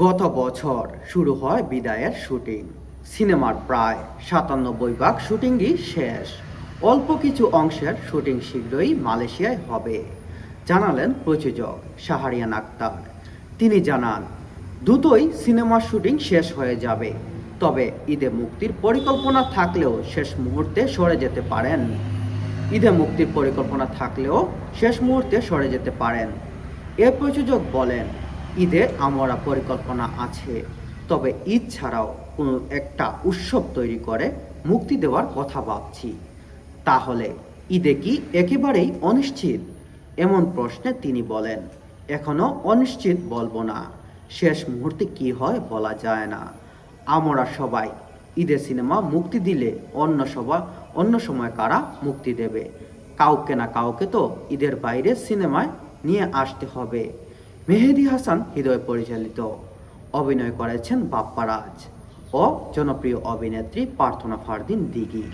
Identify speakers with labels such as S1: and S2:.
S1: গত বছর শুরু হয় বিদায়ের শুটিং। সিনেমার প্রায় ৯৭ ভাগ শুটিংই শেষ। অল্প কিছু অংশের শুটিং শীঘ্রই মালয়েশিয়ায় হবে, জানালেন প্রযোজক শাহরিয়ার আক্তার। তিনি জানান, দ্রুতই সিনেমার শুটিং শেষ হয়ে যাবে, তবে ঈদে মুক্তির পরিকল্পনা থাকলেও শেষ মুহূর্তে সরে যেতে পারেন। এ প্রযোজক বলেন, ঈদে আমরা পরিকল্পনা আছে, তবে ঈদ ছাড়াও কোনো একটা উৎসব তৈরি করে মুক্তি দেওয়ার কথা ভাবছি। তাহলে ঈদে কি একেবারেই অনিশ্চিত? এমন প্রশ্নে তিনি বলেন, এখনো অনিশ্চিত বলবো না, শেষ মুহূর্তে কি হয় বলা যায় না। আমরা সবাই ঈদে সিনেমা মুক্তি দিলে অন্য সময় কারা মুক্তি দেবে? কাউকে না কাউকে তো ঈদের বাইরে সিনেমায় নিয়ে আসতে হবে। মেহেদী হাসান হৃদয় পরিচালিত। অভিনয় করেছেন বাপ্পা রাজ ও জনপ্রিয় অভিনেত্রী প্রার্থনা ফারদিন দিঘি।